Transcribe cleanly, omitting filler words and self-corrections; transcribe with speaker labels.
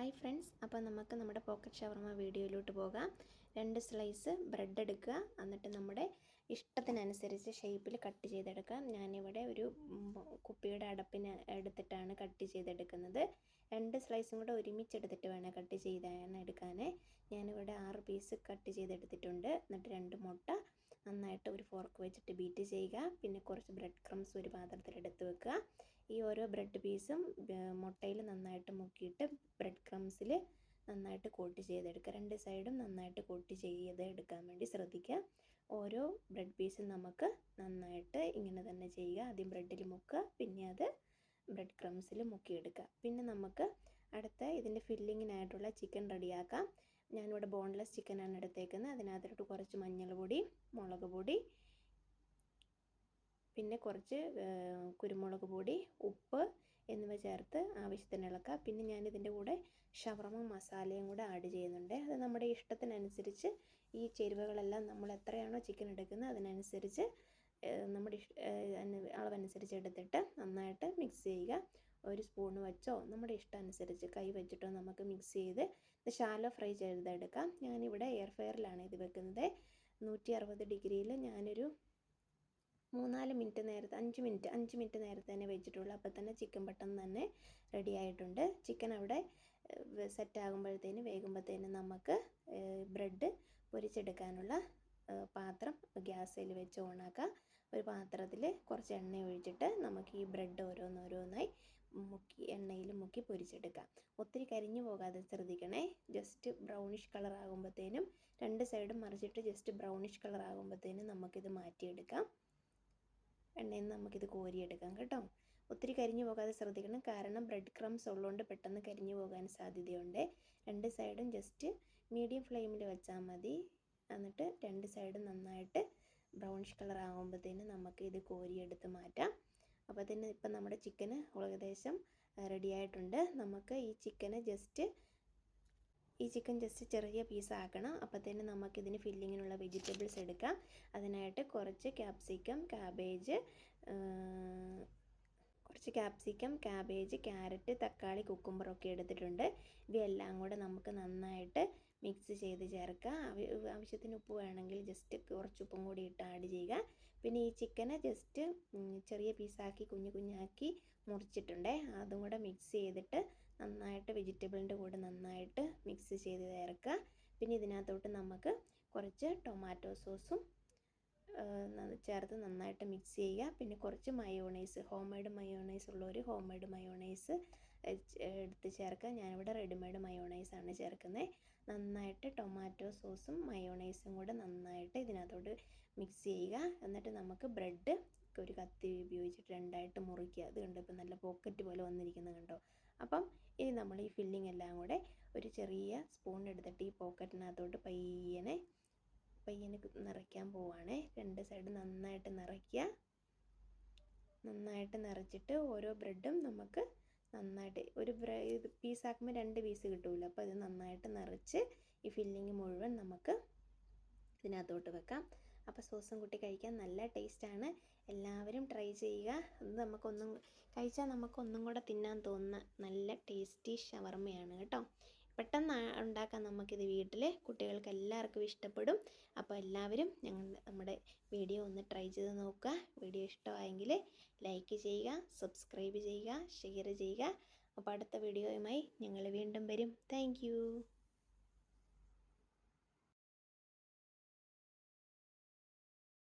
Speaker 1: Hi friends, അപ്പോൾ നമുക്ക് നമ്മുടെ പോക്കറ്റ് ഷവർമ വീഡിയോയിലോട്ട് പോകാം. 2 സ്ലൈസ് ബ്രെഡ് എടുക്കുക, എന്നിട്ട് നമ്മുടെ ഇഷ്ടത്തിനനുസരിച്ച് ഷേപ്പിൽ കട്ട് ചെയ്തെടുക്കാം. ഞാനിവിടെ ഒരു കുപ്പിയുടെ അടപ്പിന് എടുത്തിട്ടാണ് കട്ട് ചെയ്തെടുക്കുന്നത്. 2 സ്ലൈസും കൂടെ ഒരുമിച്ചെടുത്തിട്ട് വേണം കട്ട് എടുക്കാൻ. ഞാനിവിടെ 6 പീസ് കട്ട് ചെയ്തെടുത്തിട്ടുണ്ട്. എന്നിട്ട് 2 മുട്ട നന്നായിട്ട് ഒരു ഫോർക്ക് വെച്ചിട്ട് ബീറ്റ് ചെയ്യുക. പിന്നെ കുറച്ച് ബ്രെഡ് ക്രംസ് ഒരു പാത്രത്തിൽ എടുത്ത് വെക്കുക. ഈ ഓരോ ബ്രെഡ് പീസും മുട്ടയിൽ നന്നായിട്ട് മുക്കിയിട്ട് ബ്രെഡ് ക്രംസിൽ നന്നായിട്ട് കോട്ട് ചെയ്തെടുക്കുക. 2 സൈഡും നന്നായിട്ട് കോട്ട് ചെയ്തെടുക്കാൻ വേണ്ടി ശ്രദ്ധിക്കുക. ഓരോ ബ്രെഡ് പീസും നമുക്ക് നന്നായിട്ട് ഇങ്ങനെ തന്നെ ചെയ്യുക. ആദ്യം ബ്രെഡിൽ മുക്കുക, പിന്നെ അത് ബ്രെഡ് ക്രംസിൽ മുക്കിയെടുക്കുക. പിന്നെ നമുക്ക് അടുത്ത ഇതിൻ്റെ ഫില്ലിങ്ങിനായിട്ടുള്ള ചിക്കൻ റെഡിയാക്കാം. ഞാനിവിടെ ബോൺലെസ് ചിക്കനാണ് എടുത്തേക്കുന്നത്. അതിനകത്തോട്ട് കുറച്ച് മഞ്ഞൾപ്പൊടി, മുളക് പൊടി, പിന്നെ കുറച്ച് കുരുമുളക് പൊടി, ഉപ്പ് എന്നിവ ചേർത്ത് ആവശ്യത്തിന് ഇളക്കുക. പിന്നെ ഞാനിതിൻ്റെ കൂടെ ഷവർമ മസാലയും കൂടെ ആഡ് ചെയ്യുന്നുണ്ട്. അത് നമ്മുടെ ഇഷ്ടത്തിനനുസരിച്ച് ഈ ചേരുവകളെല്ലാം നമ്മൾ എത്രയാണോ ചിക്കൻ എടുക്കുന്നത് അതിനനുസരിച്ച് നമ്മുടെ അളവനുസരിച്ച് എടുത്തിട്ട് നന്നായിട്ട് മിക്സ് ചെയ്യുക. ഒരു സ്പൂൺ വെച്ചോ നമ്മുടെ ഇഷ്ടമനുസരിച്ച് കൈ വെച്ചിട്ടോ നമുക്ക് മിക്സ് ചെയ്ത് ഇത് ഷാലോ ഫ്രൈ ചെയ്തെടുക്കാം. ഞാനിവിടെ എയർ ഫ്രയറിലാണ് ഇത് വെക്കുന്നത്. 160 ഡിഗ്രിയിൽ ഞാനൊരു 3-4 മിനിറ്റ് നേരത്തെ 5 മിനിറ്റ് നേരത്തെ തന്നെ വെച്ചിട്ടുള്ളൂ. അപ്പോൾ തന്നെ ചിക്കൻ പെട്ടെന്ന് തന്നെ റെഡി ആയിട്ടുണ്ട്. ചിക്കൻ അവിടെ സെറ്റ് ആകുമ്പോഴത്തേനും വേകുമ്പോഴത്തേനും നമുക്ക് ബ്രെഡ് പൊരിച്ചെടുക്കാനുള്ള പാത്രം ഗ്യാസിൽ വെച്ച് ഓണാക്കുക. ഒരു പാത്രത്തിൽ കുറച്ച് എണ്ണ ഒഴിച്ചിട്ട് നമുക്ക് ഈ ബ്രെഡ് ഓരോന്നോരോന്നായി എണ്ണയിൽ മുക്കി പൊരിച്ചെടുക്കാം. ഒത്തിരി കരിഞ്ഞു പോകാതെ ശ്രദ്ധിക്കണേ. ജസ്റ്റ് ബ്രൗണിഷ് കളർ ആകുമ്പോഴത്തേനും 2 സൈഡും മറിച്ചിട്ട് ജസ്റ്റ് ബ്രൗണിഷ് കളർ ആകുമ്പോഴത്തേനും നമുക്കിത് മാറ്റിയെടുക്കാം. എണ്ണയിൽ നിന്ന് നമുക്കിത് കോരിയെടുക്കാം കേട്ടോ. ഒത്തിരി കരിഞ്ഞു പോകാതെ ശ്രദ്ധിക്കണം, കാരണം ബ്രെഡ് ക്രംസ് ഉള്ളതുകൊണ്ട് പെട്ടെന്ന് കരിഞ്ഞു പോകാൻ സാധ്യതയുണ്ട്. 2 സൈഡും ജസ്റ്റ് മീഡിയം ഫ്ലെയിമിൽ വെച്ചാൽ മതി. എന്നിട്ട് 2 സൈഡും നന്നായിട്ട് ബ്രൗണിഷ് കളർ ആകുമ്പോഴത്തേനും നമുക്ക് ഇത് കോരിയെടുത്ത് മാറ്റാം. അപ്പോൾ തന്നെ ഇപ്പം നമ്മുടെ ചിക്കന് ഏകദേശം റെഡി ആയിട്ടുണ്ട്. നമുക്ക് ഈ ചിക്കൻ ജസ്റ്റ് ചെറിയ പീസാക്കണം. അപ്പോഴത്തേനും നമുക്കിതിന് ഫില്ലിങ്ങിനുള്ള വെജിറ്റബിൾസ് എടുക്കാം. അതിനായിട്ട് കുറച്ച് ക്യാപ്സിക്കം, ക്യാബേജ്, ക്യാരറ്റ്, തക്കാളി, കുക്കുംബറൊക്കെ എടുത്തിട്ടുണ്ട്. ഇവയെല്ലാം കൂടെ നമുക്ക് നന്നായിട്ട് മിക്സ് ചെയ്ത് ചേർക്കാം. ആവശ്യത്തിന് ഉപ്പ് വേണമെങ്കിൽ ജസ്റ്റ് കുറച്ച് ഉപ്പും കൂടി ഇട്ട് ആഡ് ചെയ്യുക. പിന്നെ ഈ ചിക്കനെ ജസ്റ്റ് ചെറിയ പീസാക്കി കുഞ്ഞാക്കി മുറിച്ചിട്ടുണ്ട്. അതും കൂടെ മിക്സ് ചെയ്തിട്ട് നന്നായിട്ട് വെജിറ്റബിളിൻ്റെ കൂടെ നന്നായിട്ട് മിക്സ് ചെയ്ത് ചേർക്കുക. പിന്നെ ഇതിനകത്തോട്ട് നമുക്ക് കുറച്ച് ടൊമാറ്റോ സോസും ചേർത്ത് നന്നായിട്ട് മിക്സ് ചെയ്യുക. പിന്നെ കുറച്ച് മയോണൈസ്, ഹോം മെയ്ഡ് മയോണൈസ് ഉള്ളവർ ഹോം മെയ്ഡ് മയോണൈസ് എടുത്ത് ചേർക്കുക. ഞാനിവിടെ റെഡിമെയ്ഡ് മയോണൈസാണ് ചേർക്കുന്നത്. നന്നായിട്ട് ടൊമാറ്റോ സോസും മയോണൈസും കൂടെ നന്നായിട്ട് ഇതിനകത്തോട്ട് മിക്സ് ചെയ്യുക. എന്നിട്ട് നമുക്ക് ബ്രെഡ് ഒരു കത്തി ഉപയോഗിച്ചിട്ട് 2ആയിട്ട് മുറിക്കുക. അത് കണ്ടോ, ഇപ്പം നല്ല പോക്കറ്റ് പോലെ വന്നിരിക്കുന്നത് കണ്ടോ. അപ്പം ഇനി നമ്മൾ ഈ ഫില്ലിംഗ് എല്ലാം കൂടെ ഒരു ചെറിയ സ്പൂൺ എടുത്തിട്ട് ഈ പോക്കറ്റിനകത്തോട്ട് പയ്യനെ നിറയ്ക്കാൻ പോവുകയാണ്. 2 സൈഡ് നന്നായിട്ട് നിറയ്ക്കുക. നന്നായിട്ട് നിറച്ചിട്ട് ഓരോ ബ്രെഡും നമുക്ക് നന്നായിട്ട് ഇത് പീസാക്കുമ്പോൾ 2 പീസ് കിട്ടുമല്ലോ. അപ്പോൾ ഇത് നന്നായിട്ട് നിറച്ച് ഈ ഫില്ലിങ് മുഴുവൻ നമുക്ക് ഇതിനകത്തോട്ട് വെക്കാം. അപ്പോൾ സോസും കൂട്ടി കഴിക്കാൻ നല്ല ടേസ്റ്റാണ്. എല്ലാവരും ട്രൈ ചെയ്യുക. ഇത് കഴിച്ചാൽ നമുക്കൊന്നും കൂടെ തിന്നാൻ തോന്നുന്ന നല്ല ടേസ്റ്റി ഷവർമയാണ് കേട്ടോ. പെട്ടെന്ന് ഉണ്ടാക്കാൻ നമുക്കിത് വീട്ടിൽ, കുട്ടികൾക്ക് എല്ലാവർക്കും ഇഷ്ടപ്പെടും. അപ്പോൾ എല്ലാവരും നമ്മുടെ വീഡിയോ ഒന്ന് ട്രൈ ചെയ്ത് നോക്കുക. വീഡിയോ ഇഷ്ടമായെങ്കിൽ ലൈക്ക് ചെയ്യുക, സബ്സ്ക്രൈബ് ചെയ്യുക, ഷെയർ ചെയ്യുക. അപ്പോൾ അടുത്ത വീഡിയോയുമായി ഞങ്ങൾ വീണ്ടും വരും. താങ്ക്